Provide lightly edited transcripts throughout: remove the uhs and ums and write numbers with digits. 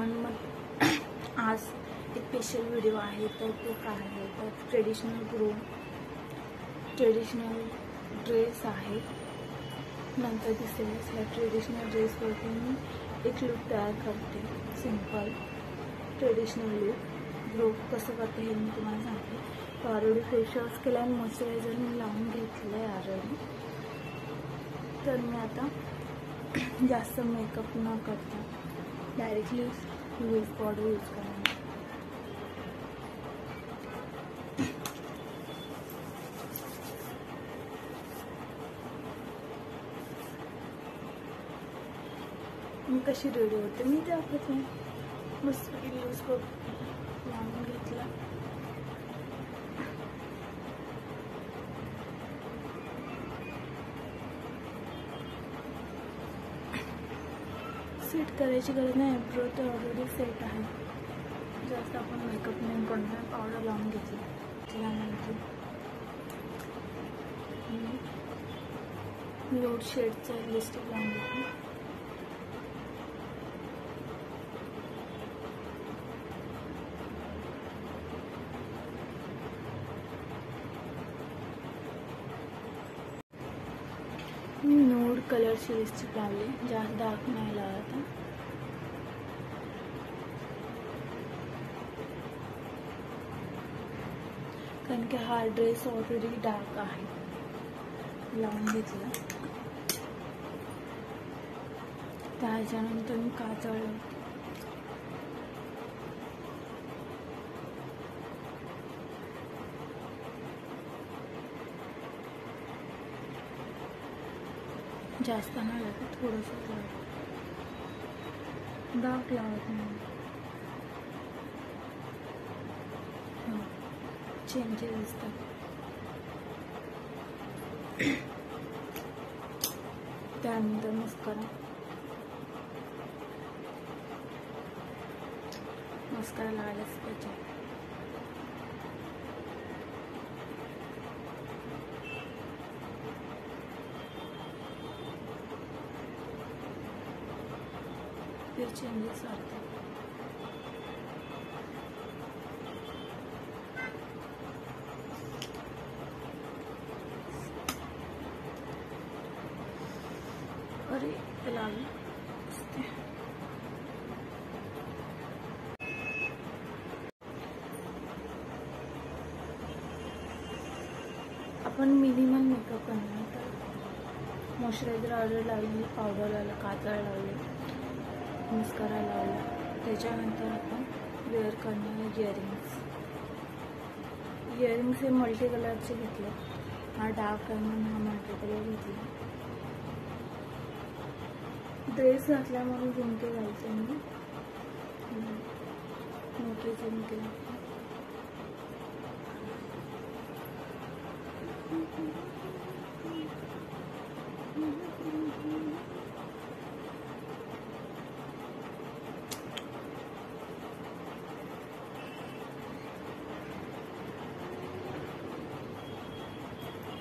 Everyone, मग आज एक स्पेशल व्हिडिओ आहे. तर तो काय आहे तर ट्रेडिशनल ड्रेस आहे. नंतर दिसेल असल्या ट्रेडिशनल ड्रेसवरती मी एक लुक तयार करते. सिंपल ट्रेडिशनल लुक कसं करते हे मी तुम्हाला सांगते. ऑलरेडी फेस वॉश केला आणि मॉइश्चरायझर मी लावून घेतलं आहे ऑलरेडी. तर मी आता जास्त मेकअप न करता डायरेक्टली पावडर यूज करणार. मी कशी रेडी होते मी दाखवते. मस्त यूज लावून घेतला. सेट करायची गरज नाही. आयब्रो तर ऑलरेडी सेट आहे. जास्त आपण मेकअप नाही करणार. पावडर लावून घेतली. त्यानंतर न्यूड शेडचं लिपस्टिक लावून घेतली. मी न्यूड कलरची लिपस्टिक लावली. जास्त डार्क नाही लावत. कारण की हा ड्रेस ऑलरेडी डार्क आहे. लावून घेतला. त्याच्यानंतर मी काजळ लावते. जास्त नाही लागत, थोडंसं लावते. डार्क लावत नाही. चेंजेस दिसतात. त्यानंतर मस्कारा लावायलाच पाहिजे. ते चेंजेस वाटतात. अरे लावली आपण मिनिमल मेकअप करणार. तर मॉइश्चरायझर ऑर्डर लावली, पावडर लावलं, काजळ लावले, मस्कारा लावला. त्याच्यानंतर आपण वेअर करणार इयरिंग्स हे मल्टी कलरचे घेतले. हा डार्क आहे म्हणून हा मल्टी कलर घेतला. ड्रेस घातला म्हणून झुमके घालते मी. मोठे झुमके घालते.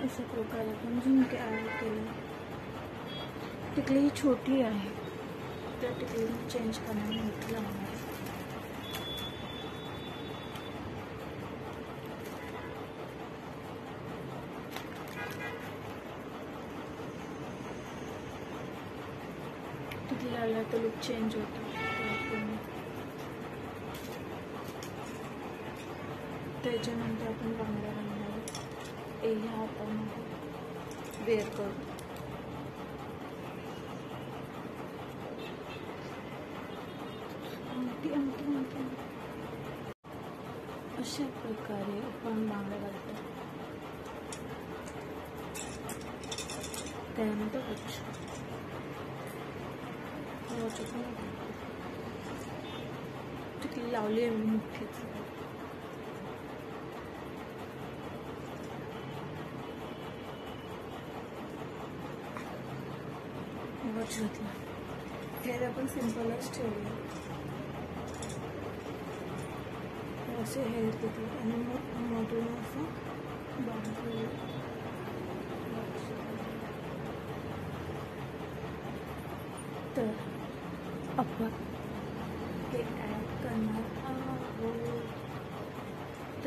अशा प्रकारे आपण झुमके ॲड केले. टिकली ही छोटी आहे. त्या टिकलीने चेंज करणार मोठी लावणार. टिकली लावला तर लुक चेंज होतो. त्याच्यानंतर आपण बांगड्या घालणार. ह्या हातामध्ये वेअर करू. अशा प्रकारे आपण बांगड्या घालतो. त्यानंतर टिकली लावली आहे मी मोठीच. घेतला. हेअर आपण सिंपलच ठेवले. असे हेअर घेतले आणि मग मधून असं बांधले. तर आपण एक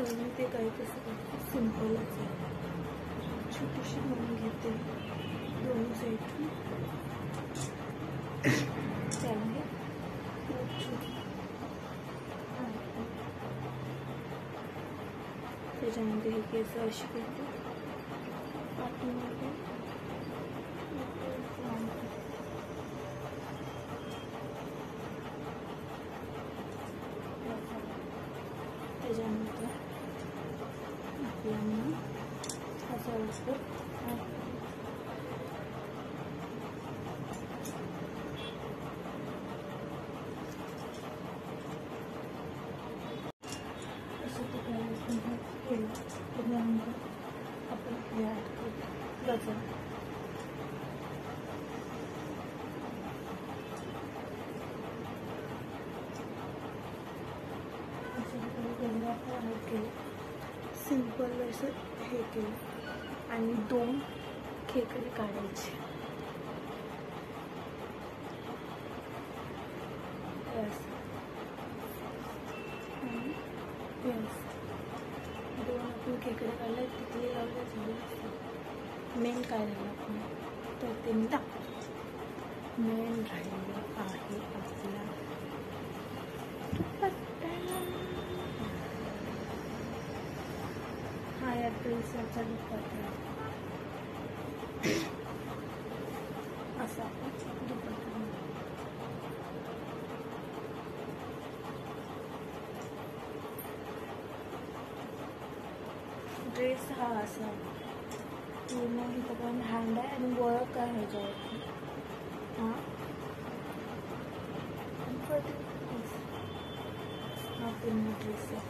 तर मी ते काय कसं करते, सिम्पलच आहे. छोटीशी बनवून घेते दोन्ही साईडून. त्यामुळे खूप छोटी. त्याच्यामध्ये हे केस अशी घेते पाठीमध्ये. त्याच्यानंतर आपल्याला असा वाटतं असं केलं. त्याच्यानंतर आपण हे ॲड करतो गजरा. सिंपल असं हे केलं आणि 2 खेकडे काढायचे. दोन आपण खेकडे काढले, तिथले लावले झाले. मेन काय राहिलं आपण तर ते मी दाखवतो. मेन राहिलेलं आहे आपला हा या ड्रेसचा दुपट्टा. असा दुपट्टा ड्रेस हा असा पूर्ण इथं पण हँड आहे आणि वर्क आहे ह्याच्यावरती. हा पूर्ण ड्रेस आहे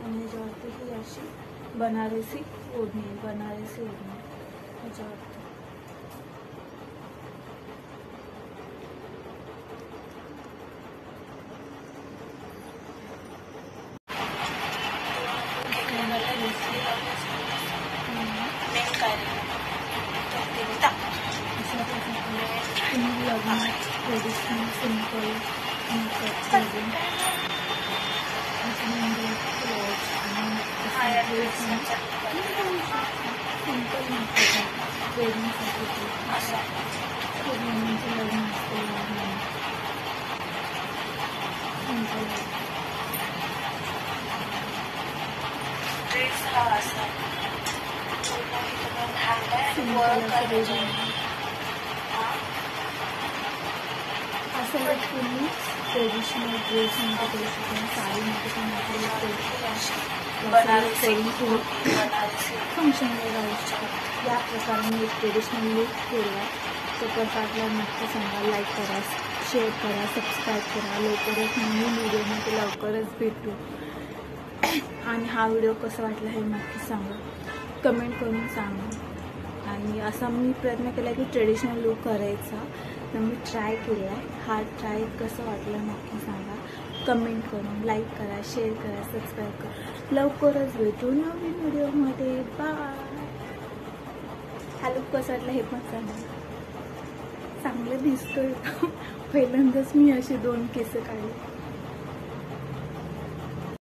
आणि ह्याच्यावरती ही अशी बनारसी ओढणी ह्याच्यावरती. ट्रेडिशनल सिंपल ड्रेस हा असा असं तुम्ही ट्रेडिशनल ड्रेसमध्ये करू शकता, साडीमध्ये पण आपल्याला फंक्शनला जाऊ शकतो. या प्रकारे मी एक ट्रेडिशनल लुक केला. तो कसा आपल्याला नक्की सांगा. लाईक करा, शेअर करा, सबस्क्राईब करा. लवकरच नवीन व्हिडिओमध्ये लवकरच भेटू. आणि हा व्हिडिओ कसा वाटला हे नक्की सांगा, कमेंट करून सांगा. आणि असा मी प्रयत्न केला की ट्रेडिशनल लुक करायचा, तर मी ट्राय केला आहे. हा ट्राय कसं वाटलं नक्की सांगा, कमेंट करून. लाईक करा, शेअर करा, सबस्क्राईब करा. लवकरच भेटू नवीन व्हिडिओमध्ये. बाय. हा लुक कसा वाटला हे पण सांगा. चांगलं दिसतोय. पहिल्यांदाच मी असे 2 केस काढले.